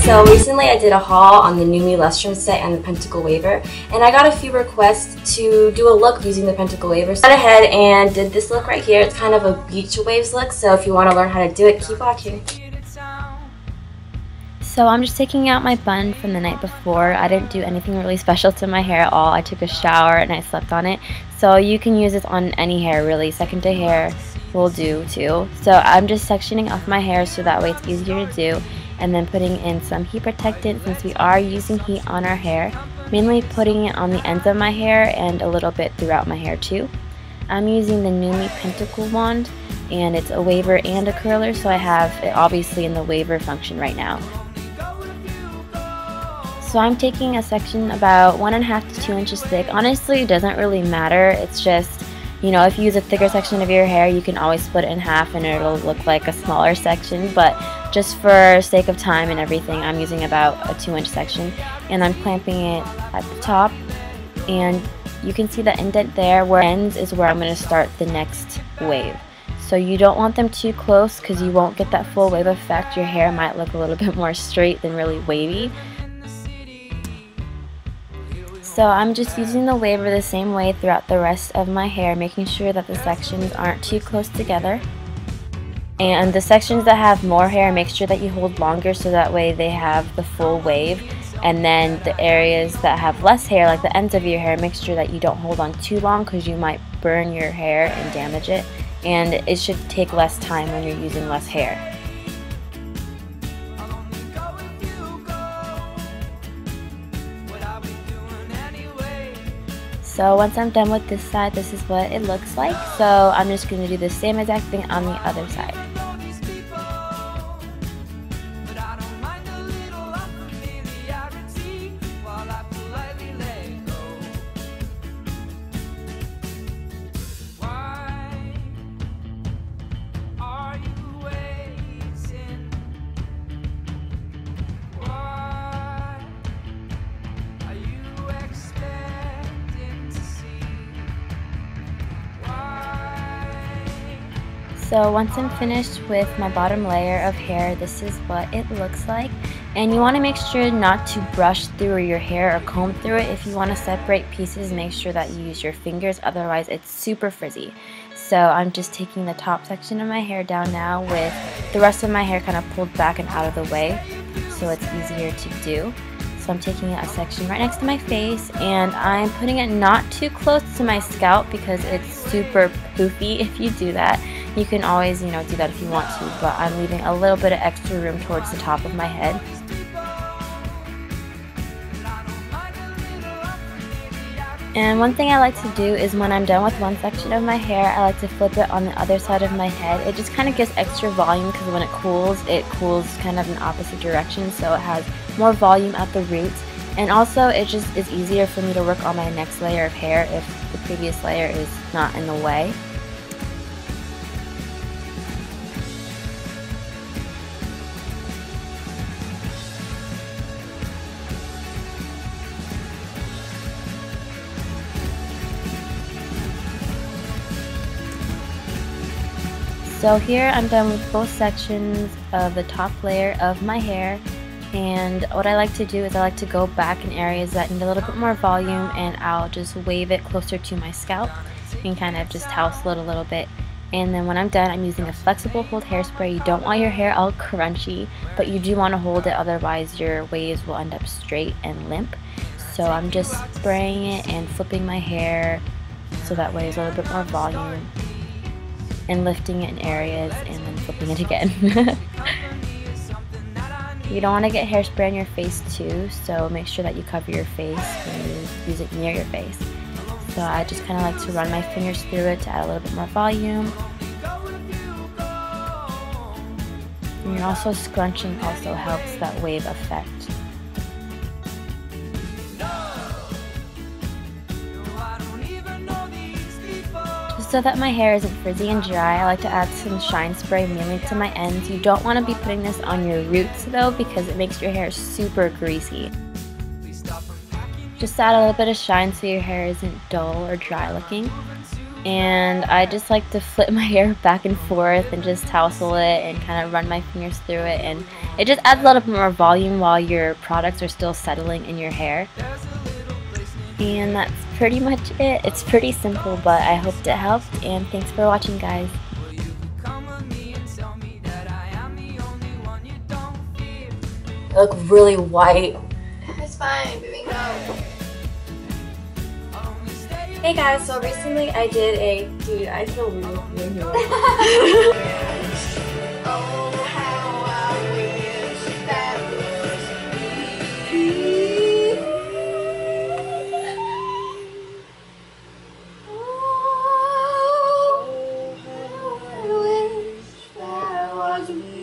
So recently I did a haul on the Numi Lustrum set and the Pentacle Waver, and I got a few requests to do a look using the Pentacle Waver. So I went ahead and did this look right here. It's kind of a beach waves look, so if you want to learn how to do it, keep watching. So I'm just taking out my bun from the night before. I didn't do anything really special to my hair at all. I took a shower and I slept on it. So you can use this on any hair really. Second day hair will do too. So I'm just sectioning off my hair so that way it's easier to do. And then putting in some heat protectant since we are using heat on our hair. Mainly putting it on the ends of my hair and a little bit throughout my hair too. I'm using the Numi Pentacle wand, and it's a waver and a curler, so I have it obviously in the waver function right now. So I'm taking a section about 1.5 to 2 inches thick. Honestly, it doesn't really matter. It's just, you know, if you use a thicker section of your hair, you can always split it in half and it'll look like a smaller section. But just for sake of time and everything, I'm using about a 2-inch section. And I'm clamping it at the top. And you can see the indent there where it ends is where I'm going to start the next wave. So you don't want them too close because you won't get that full wave effect. Your hair might look a little bit more straight than really wavy. So I'm just using the waver the same way throughout the rest of my hair, making sure that the sections aren't too close together. And the sections that have more hair, make sure that you hold longer so that way they have the full wave. And then the areas that have less hair, like the ends of your hair, make sure that you don't hold on too long because you might burn your hair and damage it. And it should take less time when you're using less hair. So once I'm done with this side, this is what it looks like. So I'm just going to do the same exact thing on the other side. So once I'm finished with my bottom layer of hair, this is what it looks like. And you want to make sure not to brush through your hair or comb through it. If you want to separate pieces, make sure that you use your fingers, otherwise it's super frizzy. So I'm just taking the top section of my hair down now with the rest of my hair kind of pulled back and out of the way, so it's easier to do. So I'm taking a section right next to my face, and I'm putting it not too close to my scalp because it's super poofy if you do that. You can always, you know, do that if you want to, but I'm leaving a little bit of extra room towards the top of my head. And one thing I like to do is when I'm done with one section of my hair, I like to flip it on the other side of my head. It just kind of gives extra volume because when it cools kind of in opposite direction, so it has more volume at the roots. And also it just is easier for me to work on my next layer of hair if the previous layer is not in the way. So here I'm done with both sections of the top layer of my hair, and what I like to do is I like to go back in areas that need a little bit more volume, and I'll just wave it closer to my scalp and kind of just tousle it a little bit. And then when I'm done, I'm using a flexible hold hairspray. You don't want your hair all crunchy, but you do want to hold it, otherwise your waves will end up straight and limp. So I'm just spraying it and flipping my hair so that way there's a little bit more volume, and lifting it in areas and then flipping it again. You don't want to get hairspray on your face too, so make sure that you cover your face when you use it near your face. So I just kind of like to run my fingers through it to add a little bit more volume. And you're also scrunching also helps that wave effect. So that my hair isn't frizzy and dry, I like to add some shine spray mainly to my ends. You don't want to be putting this on your roots though because it makes your hair super greasy. Just add a little bit of shine so your hair isn't dull or dry looking. And I just like to flip my hair back and forth and just tousle it and kind of run my fingers through it, and it just adds a lot of more volume while your products are still settling in your hair. And that's pretty much it. It's pretty simple, but I hoped it helped, and thanks for watching, guys. I look really white. It's fine, Vivian, go. Hey guys, so recently I did a, dude, I feel real in here. Oh, how I wish that was me. Oh, how I wish that was me.